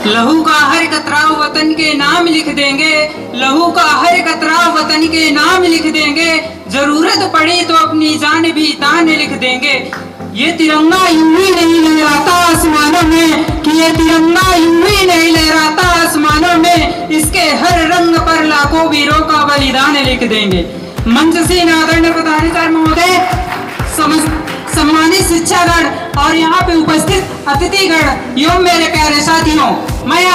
लहू का हर कतराव वतन के नाम लिख देंगे, लहू का हर कतराव वतन के नाम लिख देंगे, जरूरत पड़ी तो अपनी जान भी तान लिख देंगे। ये तिरंगा यूं ही नहीं लहराता आसमानों में, कि ये तिरंगा यूं ही नहीं लहराता आसमानों में, इसके हर रंग पर लाखों वीरों का बलिदान लिख देंगे। मंच से आदरणीय पदाधिकारी महोदय, सम्मानित शिक्षागण और यहाँ पे उपस्थित अतिथिगण एवं मेरे प्यारे साथियों, मैं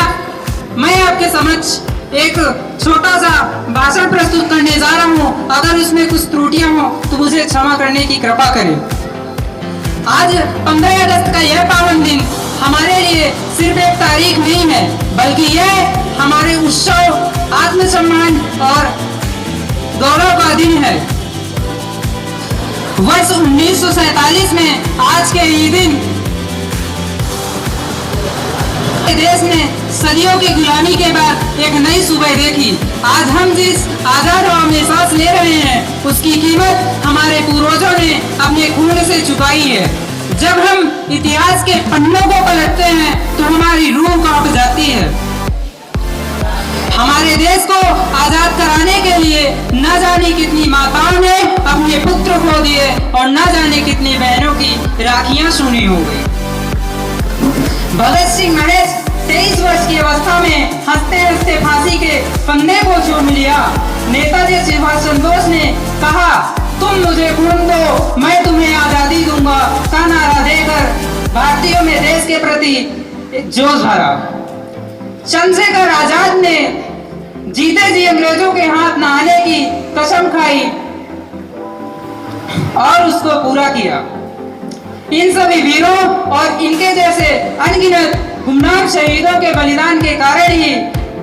आपके समक्ष एक छोटा सा भाषण प्रस्तुत करने जा रहा हूँ। अगर उसमें कुछ त्रुटियां हो तो मुझे क्षमा करने की कृपा करें। आज 15 अगस्त का यह पावन दिन हमारे लिए सिर्फ एक तारीख नहीं है, बल्कि यह हमारे उत्सव, आत्मसम्मान और गौरव का दिन है। वर्ष 1947 में आज के ये दिन देश ने सदियों की गुलामी के बाद एक नई सुबह देखी। आज हम जिस आजाद हवा में सांस ले रहे हैं, उसकी कीमत हमारे पूर्वजों ने अपने खून से चुकाई है। जब हम इतिहास के पन्नों को पलटते हैं तो हमारी रूह कांप जाती है। हमारे देश को आजाद कराने के लिए न जाने कितनी माताओं ने अपने पुत्र खो दिए और न जाने कितनी बहनों की राखियां सूनी हो गई। भगत सिंह महज 23 वर्ष की अवस्था में हंसते हंसते फांसी के फंदे को चूम लिया। नेताजी सुभाष चंद्र बोस ने कहा, तुम मुझे खून दो, मैं तुम्हें आजादी दूंगा का नारा देकर भारतीयों में देश के प्रति जोश भरा। चंद्रशेखर आजाद ने जीते जी अंग्रेजों के हाथ नहाने की कसम खाई और उसको पूरा किया। इन सभी वीरों और इनके जैसे अनगिनत गुमनाम शहीदों के बलिदान के कारण ही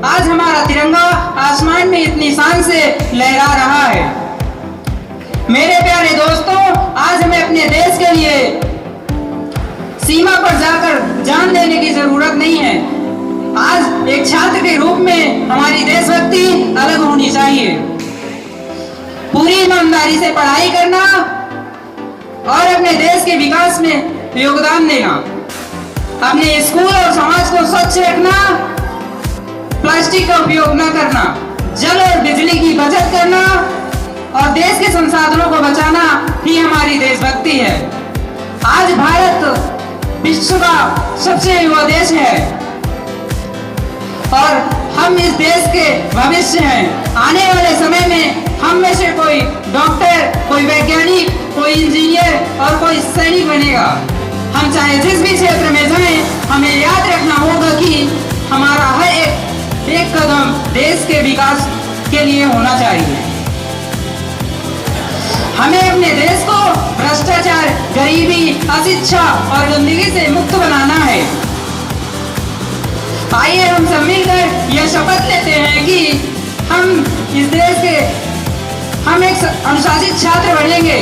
आज हमारा तिरंगा आसमान में इतनी शान से लहरा रहा है। मेरे प्यारे दोस्तों, आज हमें अपने देश के लिए सीमा पर जाकर जान देने की जरूरत नहीं है। आज एक छात्र के रूप में हमारी देशभक्ति अलग होनी चाहिए। पूरी ईमानदारी से पढ़ाई करना और अपने देश के विकास में योगदान देना, अपने स्कूल और समाज को स्वच्छ रखना, प्लास्टिक का उपयोग न करना, जल और बिजली की बचत करना और देश के संसाधनों को बचाना ही हमारी देशभक्ति है। आज भारत विश्व का सबसे युवा देश है और हम इस देश के भविष्य हैं। आने वाले समय में हम में से कोई डॉक्टर, कोई वैज्ञानिक, कोई इंजीनियर और कोई सैनिक बनेगा। हम चाहे जिस भी क्षेत्र में जाएं, हमें याद रखना होगा कि हमारा हर एक कदम देश के विकास के लिए होना चाहिए। हमें अपने देश को भ्रष्टाचार, गरीबी, अशिक्षा और गंदगी से मुक्त बनाना है। आइए हम सब मिलकर यह शपथ लेते हैं कि हम इस देश के एक अनुशासित छात्र बनेंगे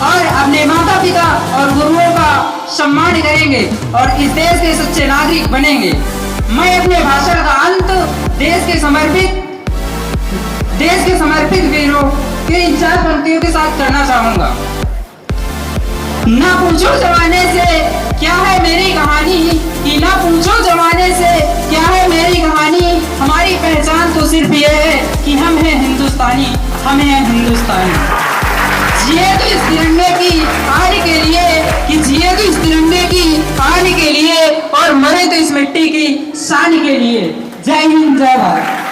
और अपने माता पिता और गुरुओं का सम्मान करेंगे और इस देश के सच्चे नागरिक बनेंगे। मैं अपने भाषण का अंत देश के समर्पित वीरों के इन 4 पंक्तियों के साथ करना चाहूंगा। ना पूछो जमाने से क्या है मेरी कहानी, कि ना पूछो जमाने से क्या है मेरी कहानी, हमारी पहचान तो सिर्फ ये है कि हम हैं हिंदुस्तानी, हम हैं हिंदुस्तानी। जिए तो इस तिरंगे की आन के लिए, कि जिए तो इस तिरंगे की आन के लिए और मरे तो इस मिट्टी की शान के लिए। जय हिंद, जय भारत।